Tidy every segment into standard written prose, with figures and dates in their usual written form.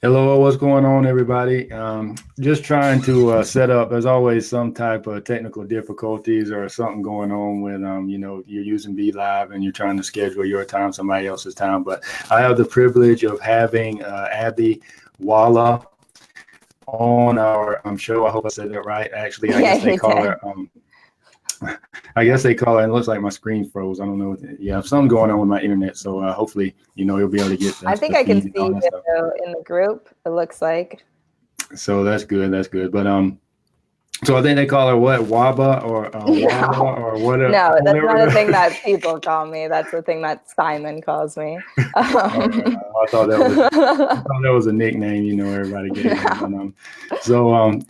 Hello, what's going on, everybody? Just trying to set up. There's always some type of technical difficulties or something going on when you're using Be Live and you're trying to schedule your time, somebody else's time. But I have the privilege of having Abby Walla on our show. I hope I said that right. Actually, I Yeah, guess they you call did. her. I guess they call it. It looks like my screen froze. I don't know. Yeah, something going on with my internet. So hopefully, you'll be able to get I the think I can feed and see all you that stuff. in the group, it looks like. So that's good. That's good. But so I think they call her what, Waba or Walla No, or whatever, no, that's not a thing whatever. that people call me. That's the thing that Simon calls me. All right, I thought that was a nickname, everybody gave me. But so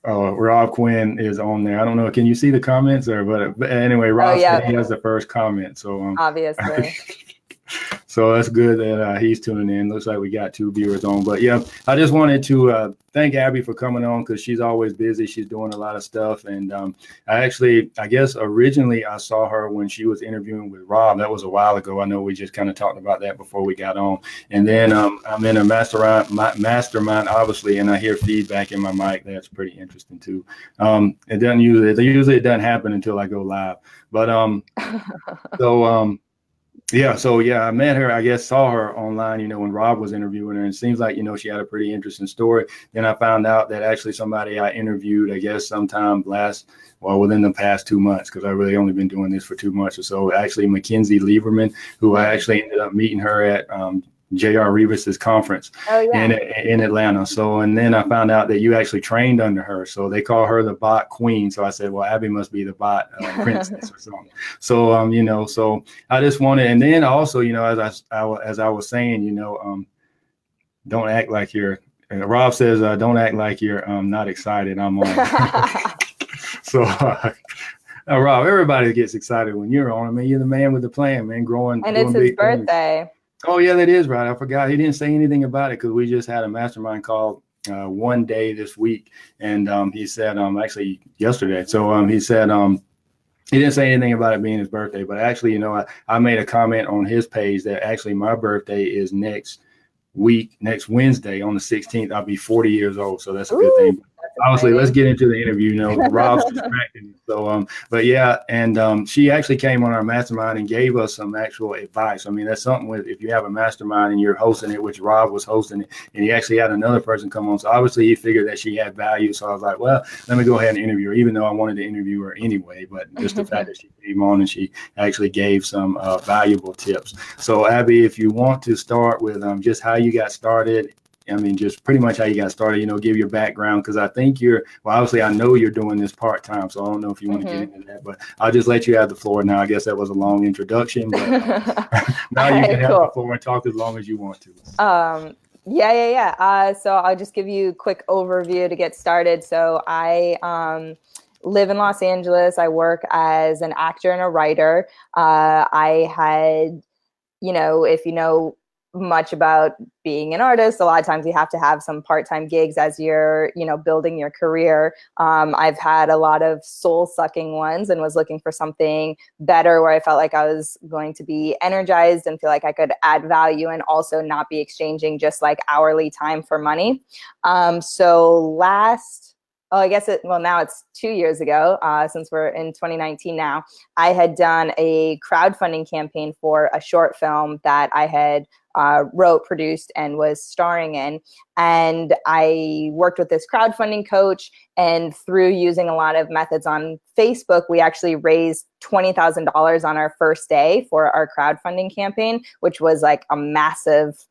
Rob Quinn is on there. I don't know. Can you see the comments or? But anyway, Oh, Rob said yeah, he has the first comment. So obviously. So that's good that he's tuning in. Looks like we got two viewers on. But yeah, I just wanted to thank Abby for coming on because she's always busy. She's doing a lot of stuff. And I guess originally I saw her when she was interviewing with Rob. That was a while ago. I know we just kind of talked about that before we got on. And then I'm in a mastermind, obviously, and I hear feedback in my mic. That's pretty interesting too. It doesn't happen until I go live. But so I met her, I guess, saw her online, when Rob was interviewing her, and it seems like, she had a pretty interesting story. Then I found out that actually somebody I interviewed, I guess, sometime within the past 2 months, because I really only been doing this for 2 months or so, actually Mackenzie Lieberman, who I actually ended up meeting her at J.R. Revis's conference Oh, yeah. in Atlanta. So, and then I found out that you actually trained under her. So they call her the bot queen. So I said, well, Abby must be the bot princess or something. So, so I just wanted, and then also, as I was saying, don't act like you're, Rob says, don't act like you're not excited. I'm on. So, Rob, everybody gets excited when you're on. I mean, you're the man with the plan, man, And it's doing his big things. birthday. Oh, yeah, that is right. I forgot. He didn't say anything about it because we just had a mastermind call one day this week. And he said, actually yesterday. So he said, he didn't say anything about it being his birthday, but actually, I made a comment on his page that actually my birthday is next Wednesday on the 16th. I'll be 40 years old. So that's a good Ooh, thing. that's Obviously, let's exciting. get into the interview. Rob's distracting me. So, but yeah, and she actually came on our mastermind and gave us some actual advice. I mean, that's something with if you have a mastermind and you're hosting it, which Rob was hosting it, and he actually had another person come on. So obviously, he figured that she had value. So I was like, well, let me go ahead and interview her, even though I wanted to interview her anyway. But just the fact that she came on and she actually gave some valuable tips. So, Abby, if you want to start with just how you got started, I mean, just pretty much how you got started, give your background, because I think obviously I know you're doing this part-time, so I don't know if you want to get into that, but I'll just let you have the floor now. I guess that was a long introduction, but now All you can right, have the cool. floor and talk as long as you want to. Yeah. So I'll just give you a quick overview to get started. So I live in Los Angeles. I work as an actor and a writer. I had, if you know much about being an artist, a lot of times you have to have some part-time gigs as you're, building your career. I've had a lot of soul-sucking ones and was looking for something better where I felt like I was going to be energized and feel like I could add value and also not be exchanging just like hourly time for money. Now it's 2 years ago, since we're in 2019 now, I had done a crowdfunding campaign for a short film that I had wrote, produced, and was starring in. And I worked with this crowdfunding coach, and through using a lot of methods on Facebook, we actually raised $20,000 on our first day for our crowdfunding campaign, which was like a massive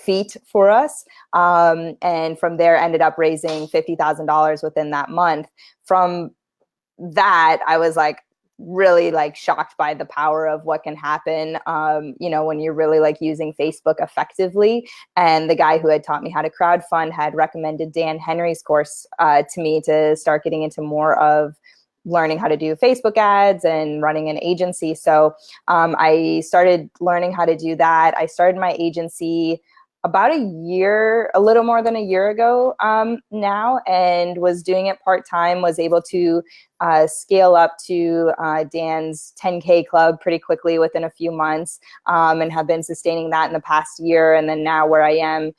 feat for us. And from there ended up raising $50,000 within that month. From that, I was like really like shocked by the power of what can happen, when you're really like using Facebook effectively. And the guy who had taught me how to crowdfund had recommended Dan Henry's course to me to start getting into more of learning how to do Facebook ads and running an agency. So I started learning how to do that. I started my agency about a little more than a year ago now, and was doing it part-time, was able to scale up to Dan's 10K club pretty quickly within a few months, and have been sustaining that in the past year. And then now where I am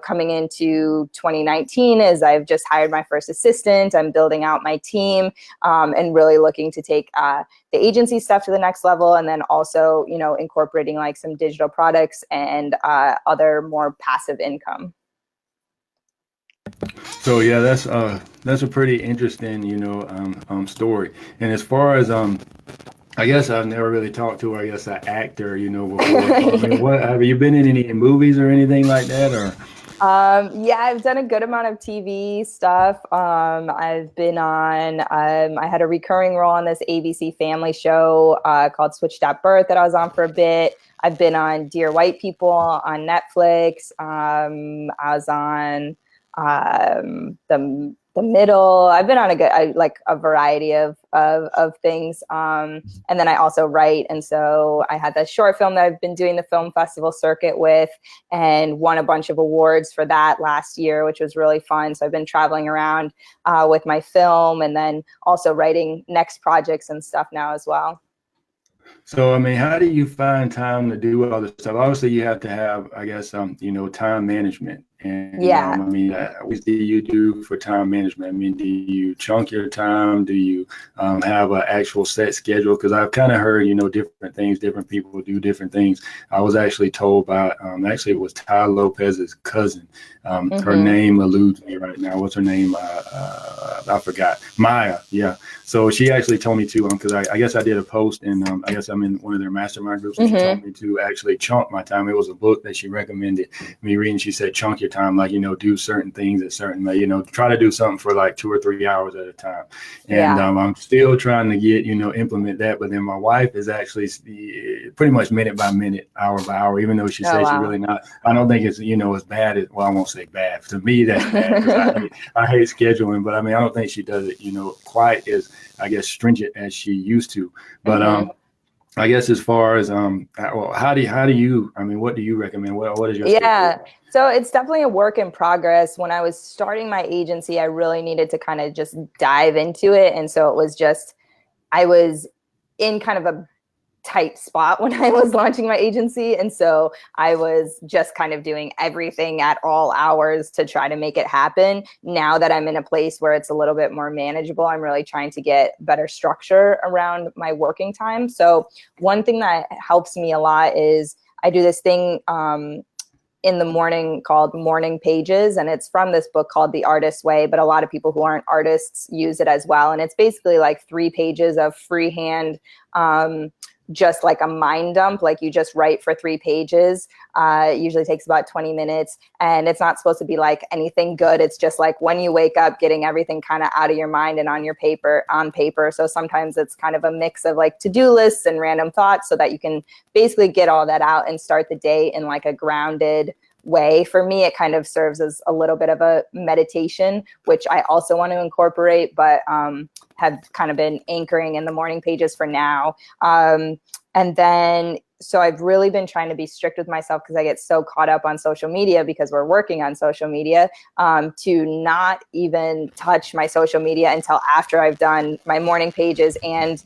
coming into 2019 is I've just hired my first assistant. I'm building out my team, and really looking to take the agency stuff to the next level. And then also, incorporating like some digital products and other more passive income. So yeah, that's a pretty interesting, story. And as far as I guess I've never really talked to, I guess, an actor, before. I mean, what have you been in any movies or anything like that, or? Yeah, I've done a good amount of TV stuff. I've been on, I had a recurring role on this ABC family show called Switched at Birth that I was on for a bit. I've been on Dear White People on Netflix. I was on the Middle. I've been on a variety of things. And then I also write. And so I had this short film that I've been doing the film festival circuit with, and won a bunch of awards for that last year, which was really fun. So I've been traveling around with my film, and then also writing next projects and stuff now as well. So, I mean, how do you find time to do all this stuff? Obviously, you have to have, I guess, time management. And Yeah. I mean, what do you do for time management? I mean, do you chunk your time? Do you have an actual set schedule? Because I've kind of heard, different things, different people do different things. I was actually told by, actually, it was Ty Lopez's cousin. Her name eludes me right now. What's her name? I forgot. Maya. Yeah. So she actually told me to, because I guess I did a post, and I guess I'm in one of their mastermind groups, and she told me to actually chunk my time. It was a book that she recommended me reading. She said, chunk your time, like, do certain things at certain, try to do something for like 2 or 3 hours at a time. And I'm still trying to get, implement that. But then my wife is actually pretty much minute by minute, hour by hour, even though she says she's really not. I don't think it's, as bad as, well, I won't say bad. To me, that's bad, because I hate scheduling. But I mean, I don't think she does it, quite as, I guess, stringent as she used to. But I guess as far as how do you, I mean, what do you recommend? What is your schedule? So it's definitely a work in progress. When I was starting my agency, I really needed to kind of just dive into it. And so it was just, I was in kind of a tight spot when I was launching my agency. And so I was just kind of doing everything at all hours to try to make it happen. Now that I'm in a place where it's a little bit more manageable, I'm really trying to get better structure around my working time. So one thing that helps me a lot is I do this thing in the morning called morning pages. And it's from this book called The Artist's Way, but a lot of people who aren't artists use it as well. And it's basically like 3 pages of freehand, just like a mind dump. Like you just write for 3 pages. It usually takes about 20 minutes, and it's not supposed to be like anything good. It's just like when you wake up, getting everything kind of out of your mind and on paper. So sometimes it's kind of a mix of like to-do lists and random thoughts, so that you can basically get all that out and start the day in like a grounded way. For me, it kind of serves as a little bit of a meditation, which I also want to incorporate, but have kind of been anchoring in the morning pages for now. And then, so I've really been trying to be strict with myself, because I get so caught up on social media, because we're working on social media, to not even touch my social media until after I've done my morning pages and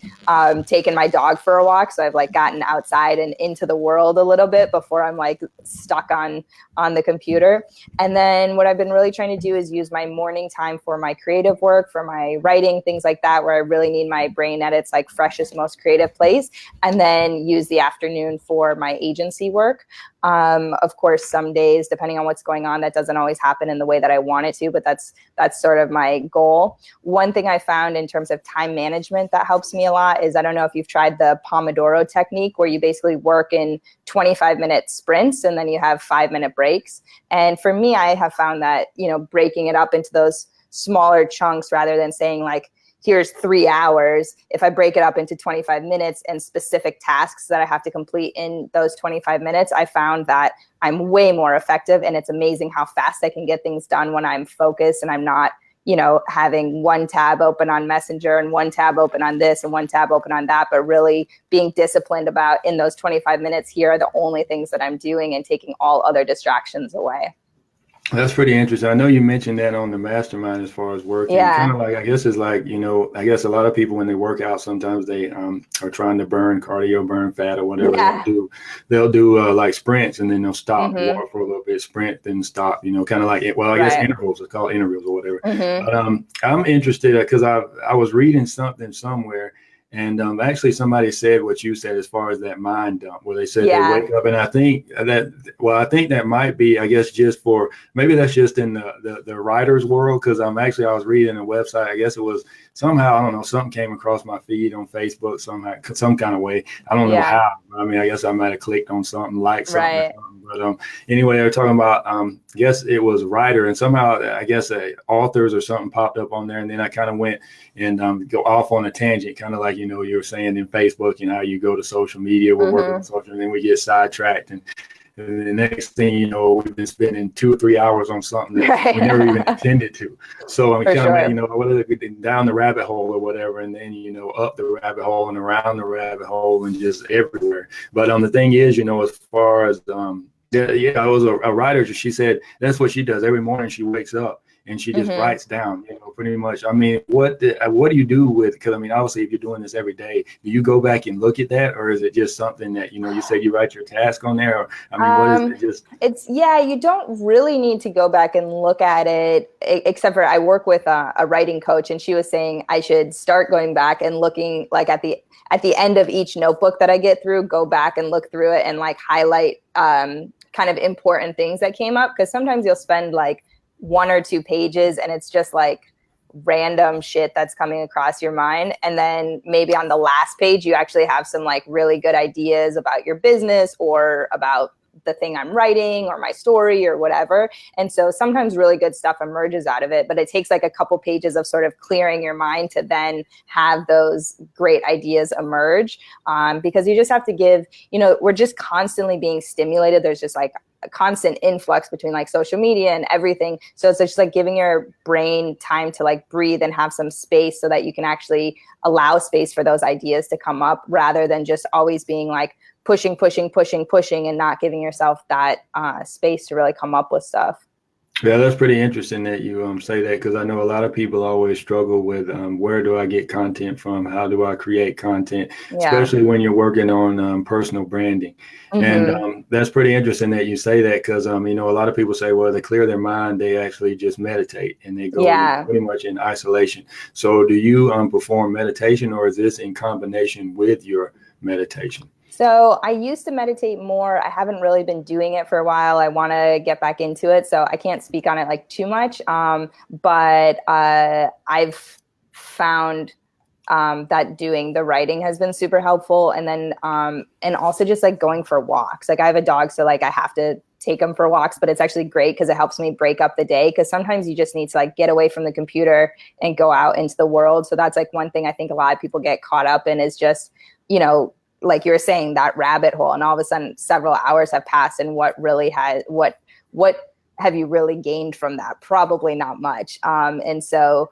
taken my dog for a walk. So I've like gotten outside and into the world a little bit before I'm like stuck on the computer. And then what I've been really trying to do is use my morning time for my creative work, for my writing, things like that, where I really need my brain at its like freshest, most creative place, and then use the afternoon for my agency work. Of course, some days, depending on what's going on, that doesn't always happen in the way that I want it to, but that's sort of my goal. One thing I found in terms of time management that helps me a lot is, I don't know if you've tried the Pomodoro technique, where you basically work in 25-minute sprints and then you have 5-minute breaks. And for me, I have found that, breaking it up into those smaller chunks, rather than saying like, here's 3 hours. If I break it up into 25 minutes and specific tasks that I have to complete in those 25 minutes, I found that I'm way more effective. And it's amazing how fast I can get things done when I'm focused and I'm not, having one tab open on Messenger and one tab open on this and one tab open on that, but really being disciplined about, in those 25 minutes, here are the only things that I'm doing, and taking all other distractions away. That's pretty interesting. I know you mentioned that on the mastermind as far as working. Kind Yeah. of like, I guess it's like, I guess a lot of people when they work out, sometimes they are trying to burn cardio, burn fat or whatever Yeah. they'll do like sprints and then they'll stop, Mm-hmm. walk for a little bit, sprint, then stop, kind of like it. Well, I guess Right. intervals, it's called intervals or whatever. Mm-hmm. But I'm interested because I was reading something somewhere. And actually, somebody said what you said as far as that mind dump, where they said they Yeah. wake up, and I think that might be, I guess, just for maybe that's just in the writer's world. Because I was reading a website. I guess it was somehow, I don't know, something came across my feed on Facebook somehow, some kind of way. I don't know Yeah. how. I mean, I guess I might have clicked on something, liked something or Right. something. But anyway, they're talking about, I guess it was writer, and somehow I guess authors or something popped up on there, and then I kind of went and go off on a tangent, kind of like you were saying in Facebook, how you go to social media, we're working on Mm-hmm. social, and then we get sidetracked, and the next thing you know, we've been spending 2 or 3 hours on something that we never even Right. intended to. So I'm For kind of, sure. whether it down the rabbit hole or whatever, and then up the rabbit hole and around the rabbit hole and just everywhere. But the thing is, as far as yeah, I was a writer. She said that's what she does every morning. She wakes up and she just Mm-hmm. writes down, pretty much. I mean, what do you do with? Because I mean, obviously, if you're doing this every day, do you go back and look at that, or is it just something that you said you write your task on there? Or I mean, what is it? Just You don't really need to go back and look at it, except for I work with a writing coach, and she was saying I should start going back and looking like at the end of each notebook that I get through, go back and look through it and like highlight kind of important things that came up, because sometimes you'll spend like 1 or 2 pages and it's just like random shit that's coming across your mind, and then maybe on the last page you actually have some like really good ideas about your business or about the thing I'm writing or my story or whatever. And so sometimes really good stuff emerges out of it, but it takes like a couple pages of sort of clearing your mind to then have those great ideas emerge, because you just have to give, we're just constantly being stimulated. There's just like a constant influx between like social media and everything. So it's just like giving your brain time to like breathe and have some space so that you can actually allow space for those ideas to come up, rather than just always being like pushing and not giving yourself that space to really come up with stuff. Yeah, that's pretty interesting that you say that, because I know a lot of people always struggle with where do I get content from? How do I create content, Yeah. especially when you're working on personal branding. And Mm-hmm. that's pretty interesting that you say that, because a lot of people say, well, they clear their mind, they actually just meditate and they go Yeah. pretty much in isolation. So do you perform meditation, or is this in combination with your meditation? So I used to meditate more. I haven't really been doing it for a while. I want to get back into it, so I can't speak on it like too much. But I've found that doing the writing has been super helpful, and then and also just like going for walks. Like I have a dog, so like I have to take him for walks, but it's actually great because it helps me break up the day, because sometimes you just need to like get away from the computer and go out into the world. So that's like one thing I think a lot of people get caught up in, is just, like you were saying, that rabbit hole, and all of a sudden several hours have passed, and what have you really gained from that? Probably not much. And so,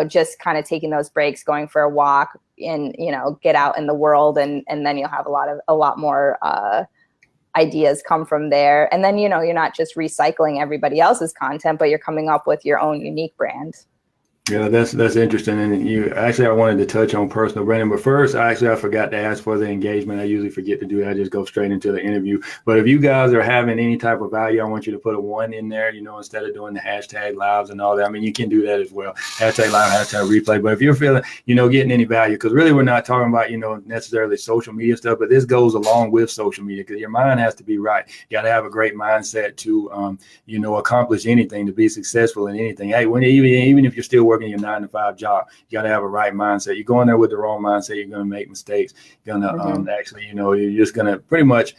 just kind of taking those breaks, going for a walk, and, get out in the world, and then you'll have a lot more ideas come from there. And then, you're not just recycling everybody else's content, but you're coming up with your own unique brand. Yeah, that's interesting. And I wanted to touch on personal branding, but first, I forgot to ask for the engagement. I usually forget to do that. I just go straight into the interview. But if you guys are having any type of value, I want you to put a 1 in there, instead of doing the hashtag lives and all that. I mean, you can do that as well. Hashtag live, hashtag replay. But if you're feeling, getting any value, because really we're not talking about, necessarily social media stuff, but this goes along with social media, because your mind has to be right. You got to have a great mindset to, accomplish anything, to be successful in anything. Hey, even if you're still working your 9-to-5 job, you got to have a right mindset. You go in there with the wrong mindset, you're going to make mistakes. You're going to you're just going to pretty much,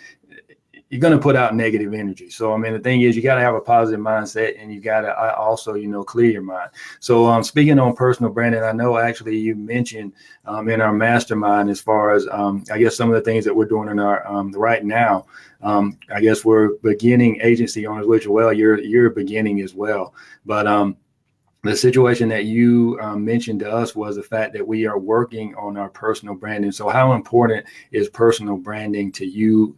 you're going to put out negative energy. So, I mean, the thing is, you got to have a positive mindset, and you got to also, clear your mind. So, speaking on personal branding, I know actually you mentioned in our mastermind, as far as, I guess, some of the things that we're doing in our right now. I guess we're beginning agency owners, which, well, you're beginning as well. But the situation that you mentioned to us was the fact that we are working on our personal branding. So how important is personal branding to you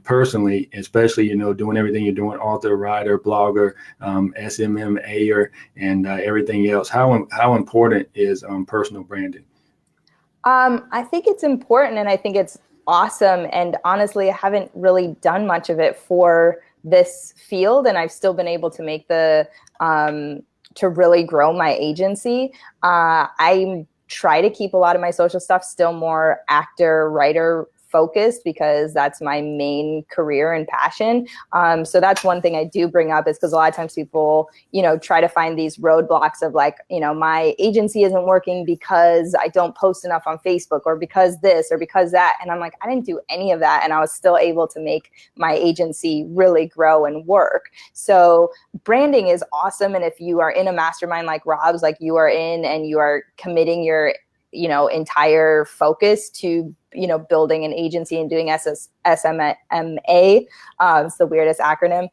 personally, especially, doing everything you're doing, author, writer, blogger, SMMA, and everything else? How important is personal branding? I think it's important, and I think it's awesome. And honestly, I haven't really done much of it for this field, and I've still been able to make to really grow my agency. I try to keep a lot of my social stuff still more actor, writer focused, because that's my main career and passion. So that's one thing I do bring up, is because a lot of times people, try to find these roadblocks of like, my agency isn't working because I don't post enough on Facebook, or because this or because that. And I'm like, I didn't do any of that, and I was still able to make my agency really grow and work. So branding is awesome. And if you are in a mastermind like Rob's, like you are in, and you are committing your entire focus to, building an agency and doing SMMA, it's the weirdest acronym,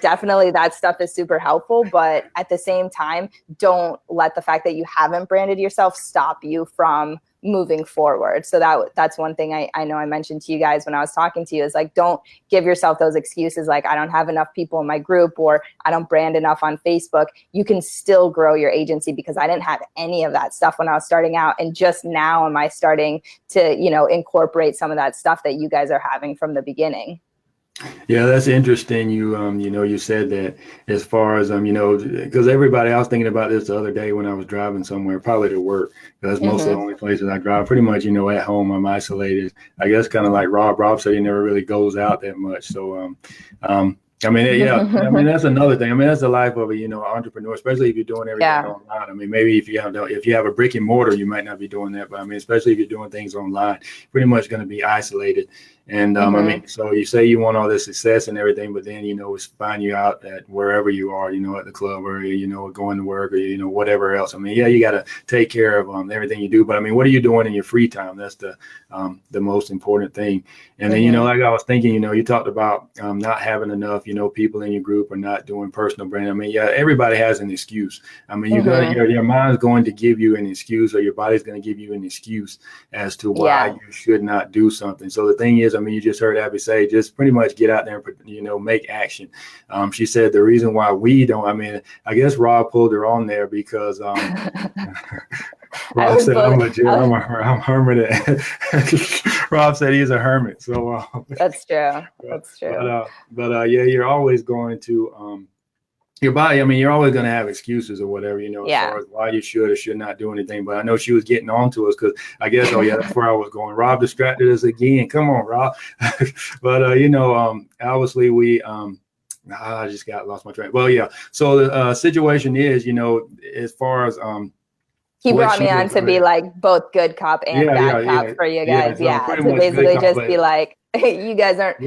definitely that stuff is super helpful. But at the same time, don't let the fact that you haven't branded yourself stop you from moving forward. So that's one thing I know I mentioned to you guys when I was talking to you, is like, don't give yourself those excuses like, I don't have enough people in my group, or I don't brand enough on Facebook. You can still grow your agency, because I didn't have any of that stuff when I was starting out, and just now am I starting to incorporate some of that stuff that you guys are having from the beginning. Yeah, that's interesting. You said that, as far as because everybody, I was thinking about this the other day when I was driving somewhere, probably to work, because most of the only places I drive. Pretty much, at home I'm isolated. I guess kind of like Rob. Rob said he never really goes out that much. So, that's another thing. That's the life of a entrepreneur, especially if you're doing everything online. Maybe if you have a brick and mortar, you might not be doing that, but especially if you're doing things online, pretty much going to be isolated. And so you say you want all this success and everything, but then it's find you out at wherever you are, at the club, or going to work, or whatever else. You got to take care of everything you do, but what are you doing in your free time? That's the most important thing. And then like I was thinking, you talked about not having enough people in your group, or not doing personal branding. Everybody has an excuse. You're gonna your mind's going to give you an excuse, or your body's going to give you an excuse as to why you should not do something. So the thing is, you just heard Abby say, just pretty much get out there and make action. She said the reason why we don't. I guess Rob pulled her on there because Rob said I'm a hermit. Rob said he's a hermit. So that's true. That's true. But you're always going to your body, you're always going to have excuses or whatever, as far as why you should or should not do anything. But I know she was getting on to us, because I guess, that's where I was going. Rob distracted us again. Come on, Rob. But, obviously we, I just lost my train. Well, yeah. So the situation is, as far as, he brought me on to be like both good cop and bad cop for you guys. So basically just be like, you guys aren't,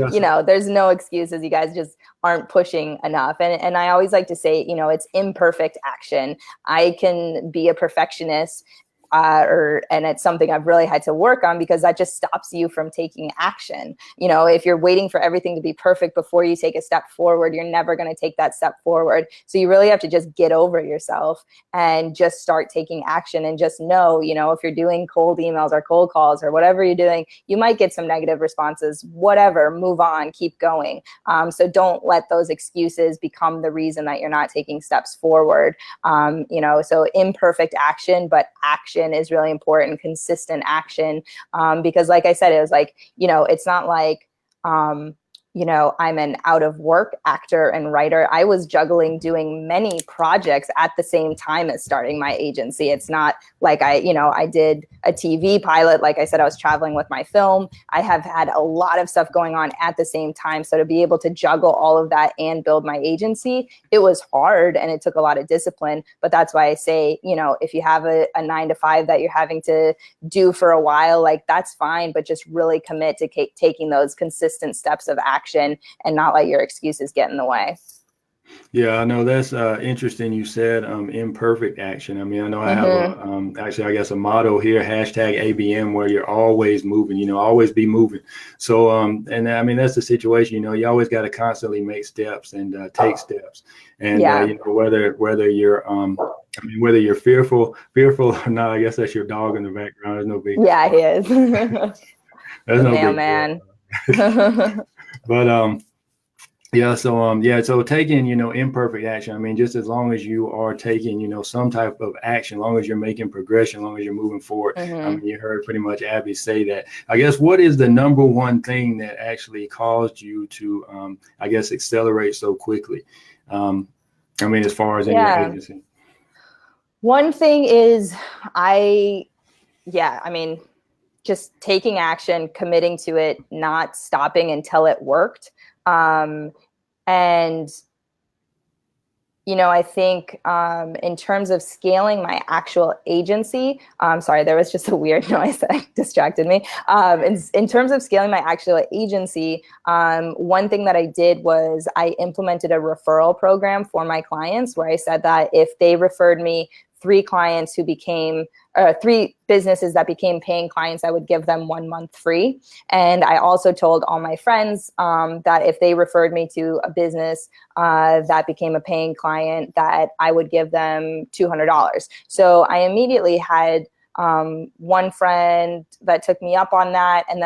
there's no excuses. You guys just aren't pushing enough. And I always like to say, it's imperfect action. I can be a perfectionist, and it's something I've really had to work on, because that just stops you from taking action. If you're waiting for everything to be perfect before you take a step forward, you're never going to take that step forward. So you really have to just get over yourself and just start taking action, and just know, if you're doing cold emails or cold calls or whatever you're doing, you might get some negative responses, whatever, move on, keep going. So don't let those excuses become the reason that you're not taking steps forward. So imperfect action, but action is really important, consistent action, because like I said, it was like, it's not like, I'm an out of work actor and writer. I was juggling doing many projects at the same time as starting my agency. It's not like I did a TV pilot. Like I said, I was traveling with my film. I have had a lot of stuff going on at the same time. So to be able to juggle all of that and build my agency, it was hard, and it took a lot of discipline. But that's why I say, if you have a 9-to-5 that you're having to do for a while, like that's fine, but just really commit to taking those consistent steps of action and not let your excuses get in the way. Yeah, I know that's interesting. You said imperfect action. I mean, I know I have Mm-hmm. a actually, I guess a motto here, hashtag ABM, where you're always moving. Always be moving. So and I mean that's the situation. You always got to constantly make steps and take steps. And Yeah. whether you're I mean, whether you're fearful or not, I guess that's your dog in the background. There's no big, Yeah, he is. there's The no big deal. mailman. But yeah, so taking, imperfect action. I mean, just as long as you are taking, some type of action, as long as you're making progression, as long as you're moving forward. I Mm-hmm. mean, you heard pretty much Abby say that. I guess what is the number one thing that actually caused you to, I guess, accelerate so quickly? I mean, as far as in your Yeah. agency. One thing is I mean, just taking action, committing to it, not stopping until it worked. And I think in terms of scaling my actual agency, sorry, there was just a weird noise that distracted me. In terms of scaling my actual agency, one thing that I did was I implemented a referral program for my clients where I said that if they referred me 3 businesses that became paying clients, I would give them 1 month free. And I also told all my friends that if they referred me to a business that became a paying client, that I would give them $200. So I immediately had one friend that took me up on that, and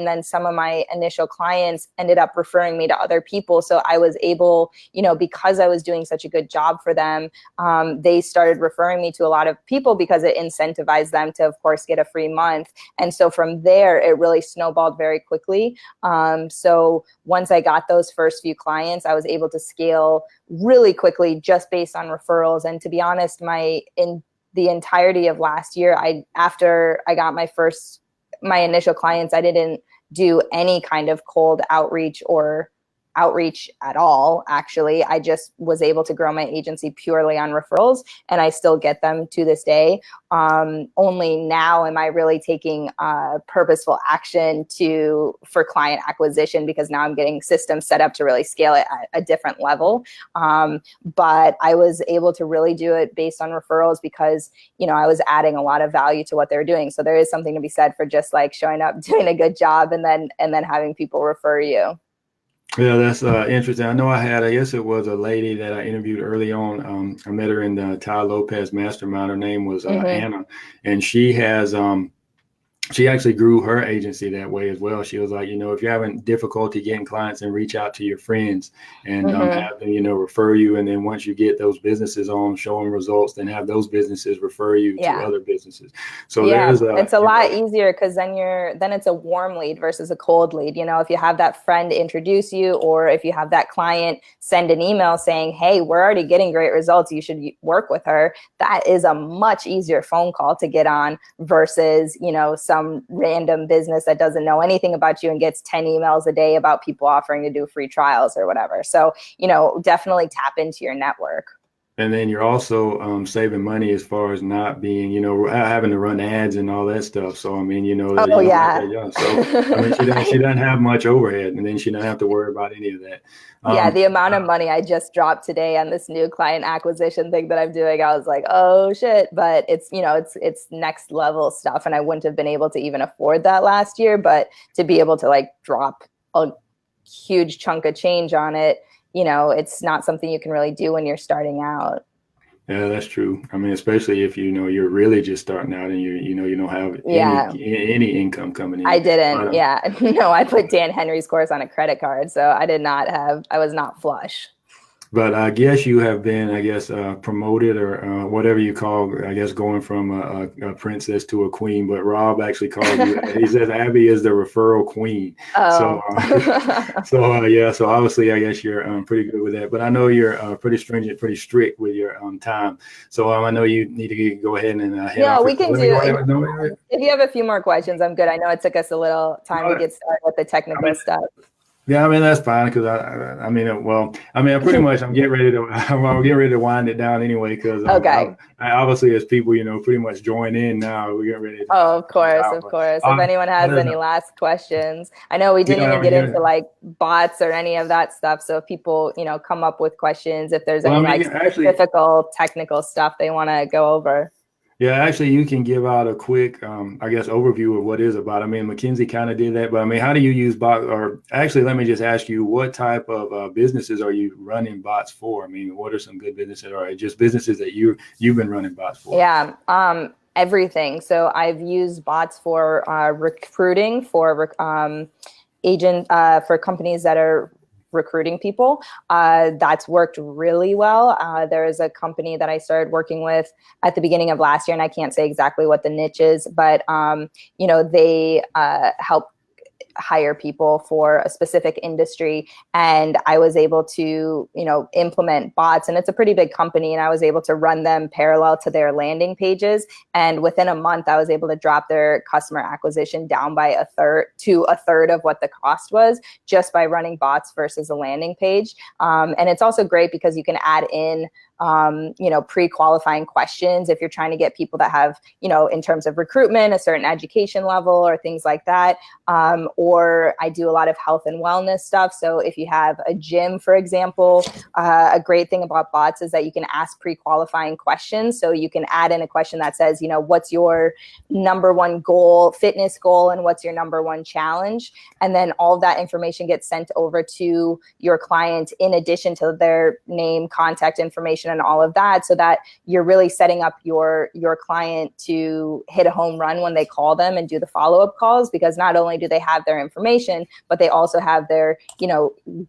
then some of my initial clients ended up referring me to other people. So I was able, because I was doing such a good job for them, they started referring me to a lot of people because it incentivized them to, of course, get a free month. And so from there, it really snowballed very quickly. So once I got those first few clients, I was able to scale really quickly just based on referrals. And to be honest, the entirety of last year, after I got my initial clients, I didn't do any kind of cold outreach or outreach at all. Actually, I just was able to grow my agency purely on referrals, and I still get them to this day. Only now am I really taking purposeful action for client acquisition, because now I'm getting systems set up to really scale it at a different level. But I was able to really do it based on referrals because, I was adding a lot of value to what they were doing. So there is something to be said for just like showing up, doing a good job, and then having people refer you. Yeah, that's interesting. I guess it was a lady that I interviewed early on. I met her in the Ty Lopez Mastermind. Her name was Anna, and she actually grew her agency that way as well. She was like, if you're having difficulty getting clients, and reach out to your friends and have them, refer you. And then once you get those businesses on, show them results, then have those businesses refer you to other businesses. So it's a lot easier because then it's a warm lead versus a cold lead. If you have that friend introduce you, or if you have that client send an email saying, hey, we're already getting great results, you should work with her. That is a much easier phone call to get on versus, some random business that doesn't know anything about you and gets 10 emails a day about people offering to do free trials or whatever. So, definitely tap into your network. And then you're also saving money as far as not being, having to run ads and all that stuff. So, I mean, So, I mean, she doesn't have much overhead, and then she doesn't have to worry about any of that. The amount of money I just dropped today on this new client acquisition thing that I'm doing, I was like, oh shit. But it's, it's next level stuff. And I wouldn't have been able to even afford that last year, but to be able to like drop a huge chunk of change on it, it's not something you can really do when you're starting out. Yeah, that's true. I mean, especially if you're really just starting out and you don't have any income coming in. I didn't. No, I put Dan Henry's course on a credit card, so I was not flush. But I guess you have been, promoted or whatever you call, going from a princess to a queen. But Rob actually called you. He says Abby is the referral queen. Oh. So obviously, I guess you're pretty good with that. But I know you're pretty stringent, pretty strict with your time. So I know you need to go ahead and head off. We can do it. If you have a few more questions, I'm good. I know it took us a little time to get started with the technical stuff. Yeah, I mean that's fine because I mean, well, I mean, pretty much I'm getting ready to I'm getting ready to wind it down anyway because Okay. I obviously as people, pretty much join in now. We're getting ready to Oh, of close course, out, of but course. If I, anyone I has don't any know. last questions, I know we didn't Yeah, even I mean, get yeah. into like bots or any of that stuff. So if people, come up with questions, if there's Well, I any mean, like actually, specific technical stuff they want to go over. yeah, actually, you can give out a quick, I guess, overview of what is a bot. I mean, McKinsey kind of did that, but I mean, how do you use bot? Or actually, let me just ask you, what type of businesses are you running bots for? I mean, what are some good businesses, or just businesses that you've been running bots for? Yeah, everything. So I've used bots for recruiting, for agent for companies that are recruiting people. That's worked really well. There is a company that I started working with at the beginning of last year, and I can't say exactly what the niche is, but they help hire people for a specific industry, and I was able to implement bots, and it's a pretty big company, and I was able to run them parallel to their landing pages, and within a month I was able to drop their customer acquisition down by a third of what the cost was, just by running bots versus a landing page. And it's also great because you can add in pre-qualifying questions if you're trying to get people that have, in terms of recruitment, a certain education level or things like that. Or I do a lot of health and wellness stuff. So if you have a gym, for example, a great thing about bots is that you can ask pre-qualifying questions. So you can add in a question that says, what's your number one goal, fitness goal, and what's your number one challenge? And then all of that information gets sent over to your client in addition to their name, contact information, and all of that, so that you're really setting up your client to hit a home run when they call them and do the follow-up calls, because not only do they have their information, but they also have their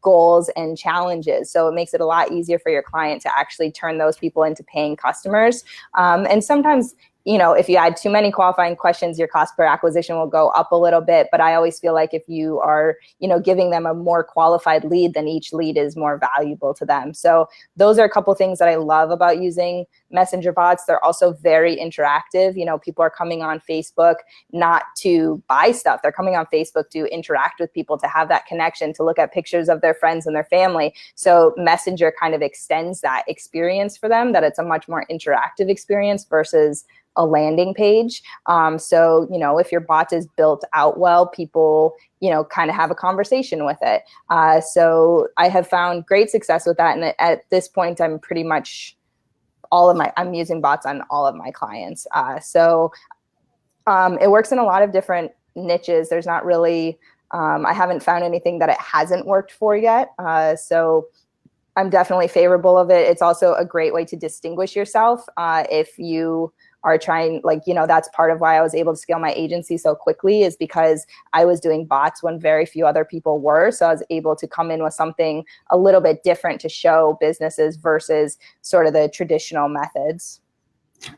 goals and challenges. So it makes it a lot easier for your client to actually turn those people into paying customers. And sometimes if you add too many qualifying questions, your cost per acquisition will go up a little bit. But I always feel like if you are, giving them a more qualified lead, then each lead is more valuable to them. So those are a couple of things that I love about using messenger bots. They're also very interactive. People are coming on Facebook not to buy stuff. They're coming on Facebook to interact with people, to have that connection, to look at pictures of their friends and their family. So Messenger kind of extends that experience for them, that it's a much more interactive experience versus a landing page. So, if your bot is built out well, people, kind of have a conversation with it. So I have found great success with that. And at this point, I'm pretty much I'm using bots on all of my clients. So it works in a lot of different niches. There's not really, I haven't found anything that it hasn't worked for yet. So I'm definitely favorable of it. It's also a great way to distinguish yourself. If you are trying, that's part of why I was able to scale my agency so quickly, is because I was doing bots when very few other people were. So I was able to come in with something a little bit different to show businesses versus sort of the traditional methods.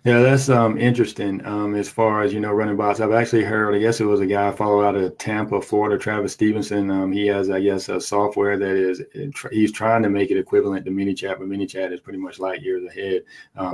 Yeah, that's interesting. As far as running bots, I've actually heard. I guess it was a guy I follow out of Tampa, Florida, Travis Stevenson. He has, I guess, a software that he's trying to make it equivalent to ManyChat, but ManyChat is pretty much light years ahead.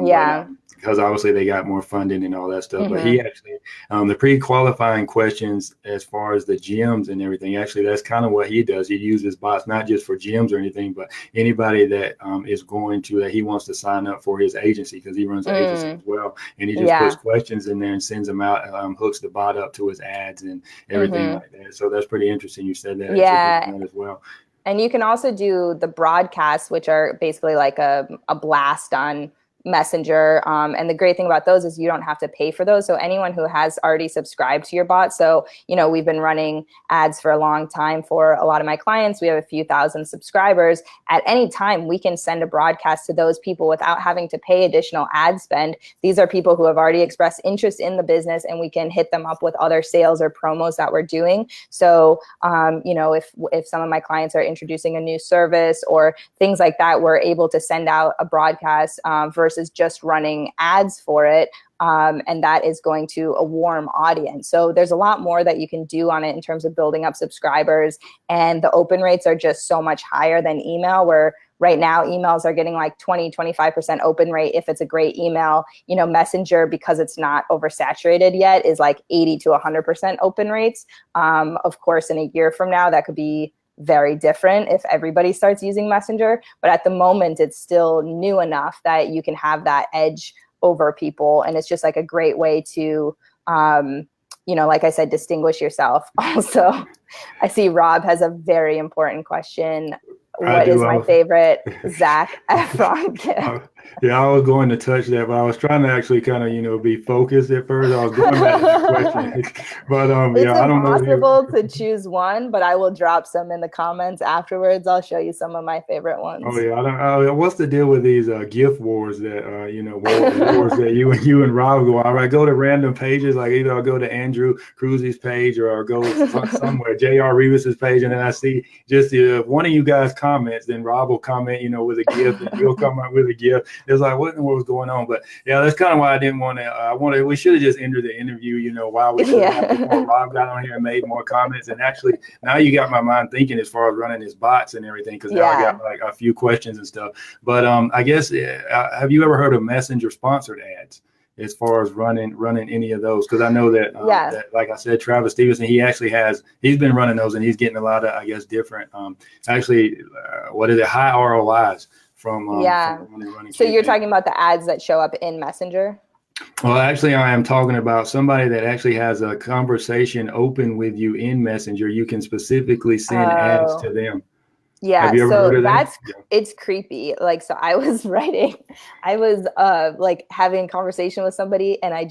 Yeah. Because obviously they got more funding and all that stuff. Mm-hmm. But he actually, the pre-qualifying questions as far as the gyms and everything, actually, that's kind of what he does. He uses bots not just for gyms or anything, but anybody that is going to, that he wants to sign up for his agency, because he runs an agency as well. And he just puts questions in there and sends them out, hooks the bot up to his ads and everything like that. So that's pretty interesting. You said that. Yeah. As well. And you can also do the broadcasts, which are basically like a blast on Messenger. And the great thing about those is you don't have to pay for those. So anyone who has already subscribed to your bot, so, we've been running ads for a long time for a lot of my clients. We have a few thousand subscribers. At any time, we can send a broadcast to those people without having to pay additional ad spend. These are people who have already expressed interest in the business, and we can hit them up with other sales or promos that we're doing. So, if some of my clients are introducing a new service or things like that, we're able to send out a broadcast versus just running ads for it. And that is going to a warm audience. So there's a lot more that you can do on it in terms of building up subscribers. And the open rates are just so much higher than email, where right now emails are getting like 20-25% open rate if it's a great email. Messenger, because it's not oversaturated yet, is like 80 to 100% open rates. Of course, in a year from now, that could be very different if everybody starts using Messenger. But at the moment, it's still new enough that you can have that edge over people. And it's just like a great way to, like I said, distinguish yourself. Also, I see Rob has a very important question. What is my favorite Zac Efron gift? Yeah, I was going to touch that, but I was trying to actually kind of, be focused at first. I was going back to that question. But it's I don't know. It's impossible to choose one, but I will drop some in the comments afterwards. I'll show you some of my favorite ones. Oh yeah, what's the deal with these gift wars that wars that you and Rob go on? I go to random pages, like either I'll go to Andrew Cruzy's page or I'll go somewhere, J.R. Revis's page, and then I see just if one of you guys comments, then Rob will comment, with a gift, and you'll come up with a gift. It's like, what in the world was going on? But yeah, that's kind of why I didn't want to. We should have just ended the interview, while we before Rob got on here and made more comments. And actually, now you got my mind thinking as far as running his bots and everything, because now I got like a few questions and stuff. But I guess, have you ever heard of Messenger sponsored ads? As far as running any of those, because I know that, that, like I said, Travis Stevenson, he's been running those, and he's getting a lot of, I guess, different, high ROIs from running. So you're talking about the ads that show up in Messenger? Well, actually, I am talking about somebody that actually has a conversation open with you in Messenger. You can specifically send ads to them. Yeah, have you ever heard of that? It's creepy. Like, so I was like having a conversation with somebody, and I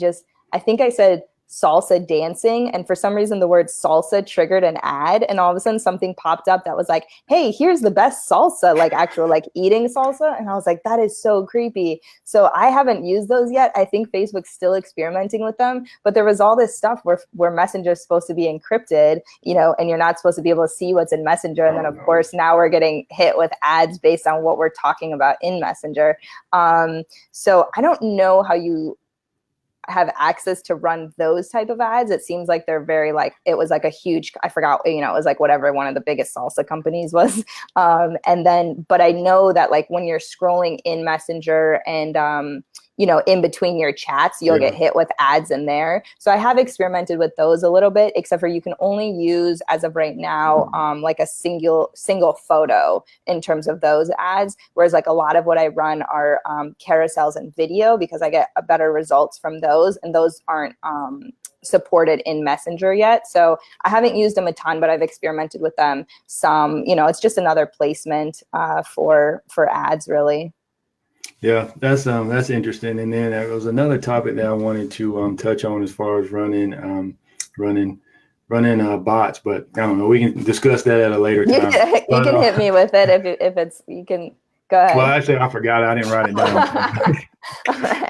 think I said salsa dancing, and for some reason the word salsa triggered an ad, and all of a sudden something popped up that was like, hey, here's the best salsa, like actual like eating salsa. And I was like, that is so creepy. So I haven't used those yet. I think Facebook's still experimenting with them, but there was all this stuff where Messenger is supposed to be encrypted, and you're not supposed to be able to see what's in Messenger. And then of course now we're getting hit with ads based on what we're talking about in Messenger. So I don't know how you have access to run those type of ads. It seems like they're very it was like a huge, I forgot, it was like whatever one of the biggest salsa companies was. But I know that like when you're scrolling in Messenger and, in between your chats, you'll get hit with ads in there. So I have experimented with those a little bit, except for you can only use, as of right now, like a single photo in terms of those ads. Whereas like a lot of what I run are carousels and video, because I get better results from those, and those aren't supported in Messenger yet. So I haven't used them a ton, but I've experimented with them some. It's just another placement for ads, really. Yeah, that's interesting. And then there was another topic that I wanted to touch on as far as running bots, but I don't know. We can discuss that at a later time. You can hit me with it if it's, you can go ahead. Well, actually, I forgot. I didn't write it down. All right.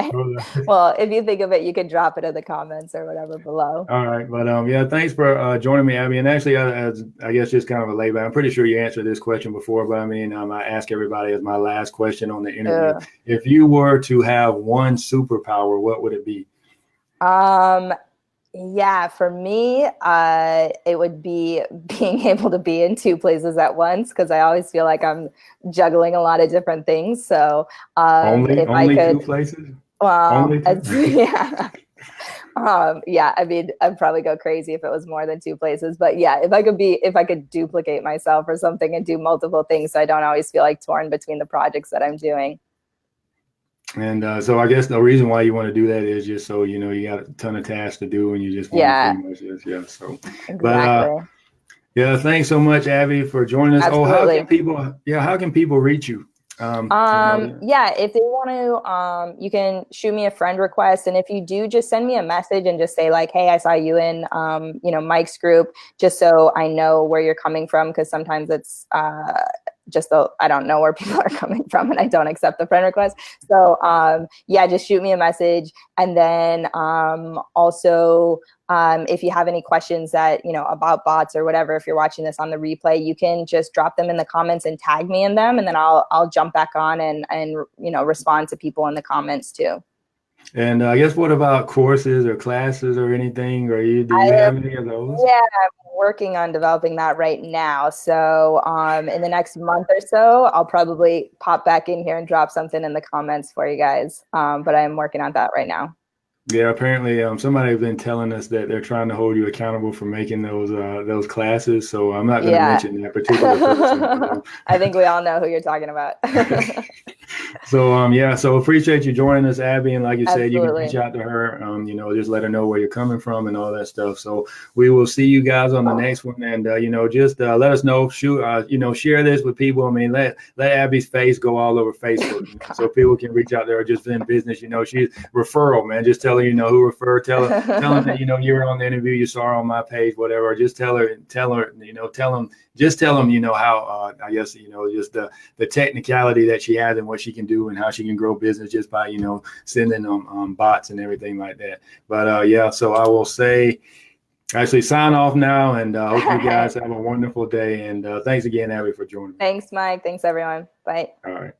Well, if you think of it, you can drop it in the comments or whatever below. All right. But thanks for joining me, Abby. And actually, I guess just kind of a layback. I'm pretty sure you answered this question before, but I ask everybody as my last question on the interview. If you were to have one superpower, what would it be? Yeah, for me, it would be being able to be in two places at once, because I always feel like I'm juggling a lot of different things. So only two places? Yeah. I mean, I'd probably go crazy if it was more than two places. But yeah, if I could duplicate myself or something and do multiple things, so I don't always feel like torn between the projects that I'm doing. And so I guess the reason why you want to do that is just so you got a ton of tasks to do, and you just want to pretty much just, So exactly. But thanks so much, Abby, for joining us. Absolutely. How can people reach you? If they want to, you can shoot me a friend request, and if you do, just send me a message and just say like, hey, I saw you in Mike's group, just so I know where you're coming from, because sometimes it's I don't know where people are coming from, and I don't accept the friend request. So just shoot me a message. And then also if you have any questions that about bots or whatever, if you're watching this on the replay, you can just drop them in the comments and tag me in them, and then I'll jump back on and respond to people in the comments too. And I guess, what about courses or classes or anything? Do you have any of those? Yeah, I'm working on developing that right now. So in the next month or so, I'll probably pop back in here and drop something in the comments for you guys. But I'm working on that right now. Yeah, apparently somebody has been telling us that they're trying to hold you accountable for making those classes. So I'm not going to Yeah. mention that particular person. I think we all know who you're talking about. So yeah, so appreciate you joining us, Abby. And like you said, you can reach Absolutely. out to her. Just let her know where you're coming from and all that stuff. So we will see you guys on the next one. And just let us know. Shoot, share this with people. I mean, let Abby's face go all over Facebook, so people can reach out there or just in business. She's referral, man. Just tell her who referred. Tell them that you were on the interview, you saw her on my page, whatever. Or just tell her, tell them, just tell them, how I guess just the technicality that she has and what she can do and how she can grow business just by sending them bots and everything like that. But yeah, so I will say actually sign off now, and hope you guys have a wonderful day, and thanks again, Abby, for joining me. Thanks, Mike. Thanks, everyone. Bye. All right.